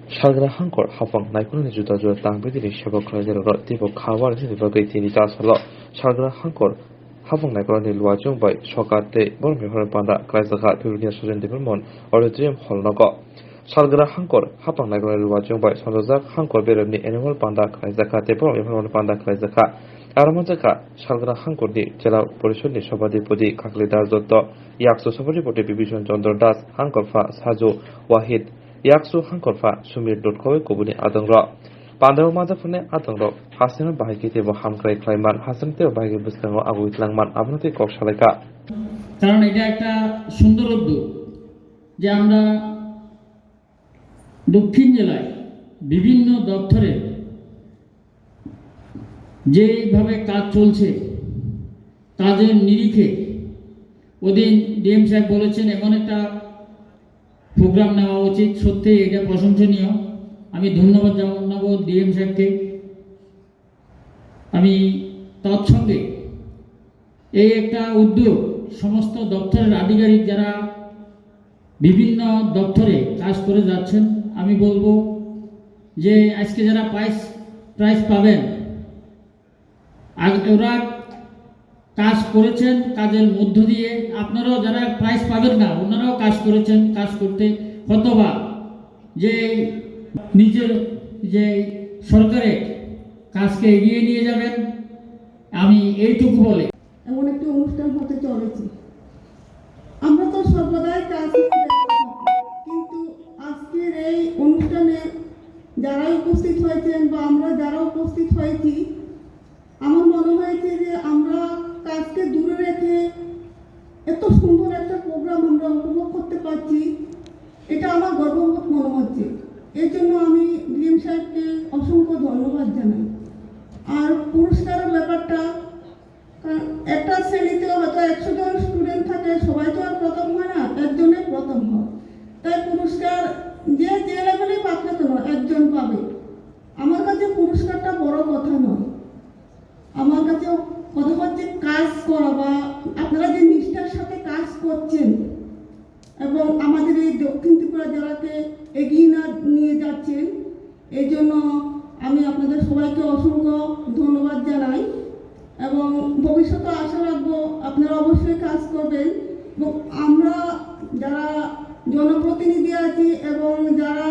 살그라 한걸 하방 나이코는 주다주 땅베들이 샤버크라제로 티보 카와르니 바게티니 자살로 살그라 한걸 하방 나이코는 루아종 바이 쇼카테 버미허 반다 크라이자가 퓨르니아 소젠데벌몬 어르지엠 홀나고 살그라 한걸 하방 나이코는 루아종 바이 선조작 한걸 베르니 애니멀 반다 크라이자가 테버미허 반다 크라이자가 아르마자가 살그라 한걸니 জেলা পরিষদের সভাধিপতি কাকলিদাস দত্ত ইয়াকসু সভাধিপতি বিভীষণ চন্দ্র দাস হাঙ্করফা সাজু ওয়াহিদ ইয়াকসু হাঙ্করফা সুমির দটকওয়ে কবুনি আদংর পান্দাও মাদাফনে আদংর হাসিনা বাহাইকিতে ব হামক্রাই ক্লাইমান হাসিনতে বাহাইকি বিসলাঙ্গ আগুইতলাংমান আপনাতে কৌশালাইকা কারণ এটা একটা সুন্দর উদ্যোগ যে আমরা দক্ষিণ জেলায় বিভিন্ন দপ্তরে যেভাবে কাজ চলছে কাজের নিরিখে ওদিন ডিএম সাহেব বলেছেন এমন একটা প্রোগ্রাম নেওয়া উচিত। সত্যি এটা প্রশংসনীয়। আমি ধন্যবাদ জানাবো ডিএম সাহেবকে। আমি তৎসঙ্গে এই একটা উদ্যোগ সমস্ত দপ্তরের আধিকারিক যারা বিভিন্ন দপ্তরে কাজ করে যাচ্ছেন, আমি বলবো যে আজকে যারা প্রাইজ পাবেন ওরা কাজ করেছেন, কাজের মধ্য দিয়ে আপনারাও যারা প্রাইজ পাবেন না ওনারাও কাজ করেছেন, কাজ করতে হতবা যে নিজের যে সরকারের কাজকে এগিয়ে নিয়ে যাবেন। আমি এইটুকু বলে এমন একটি অনুষ্ঠান হতে চলেছে। আমরা তো সর্বদাই কাজ কিন্তু আজকের এই অনুষ্ঠানে যারা উপস্থিত হয়েছেন বা আমরা যারা উপস্থিত হয়েছি আমার মনে হয়েছে যে আমরা কাজকে দূরে রেখে এত সুন্দর একটা প্রোগ্রাম আমরা উপভোগ করতে পারছি, এটা আমার গর্ববোধ মনে হচ্ছে। এর জন্য আমি ডিএম সাহেবকে অসংখ্য ধন্যবাদ জানাই। আর পুরস্কারের ব্যাপারটা একটা শ্রেণীতে হয়তো 100 জন স্টুডেন্ট থাকে, সবাই তো আর প্রথম হয় না, একজনের প্রথম হয়। তাই পুরস্কার যে লেভেলে পাক না কেন একজন পাবে। আমার কাছে পুরস্কারটা বড় কথা নয়, আমার কাছে কথা হচ্ছে কাজ করা বা আপনারা যে নিষ্ঠার সাথে কাজ করছেন এবং আমাদের এই দক্ষিণ ত্রিপুরা জেলাকে এগিয়ে নিয়ে যাচ্ছেন, এই জন্য আমি আপনাদের সবাইকে অসংখ্য ধন্যবাদ জানাই এবং ভবিষ্যতে আশা রাখবো আপনারা অবশ্যই কাজ করবেন। এবং আমরা যারা জনপ্রতিনিধি আছি এবং যারা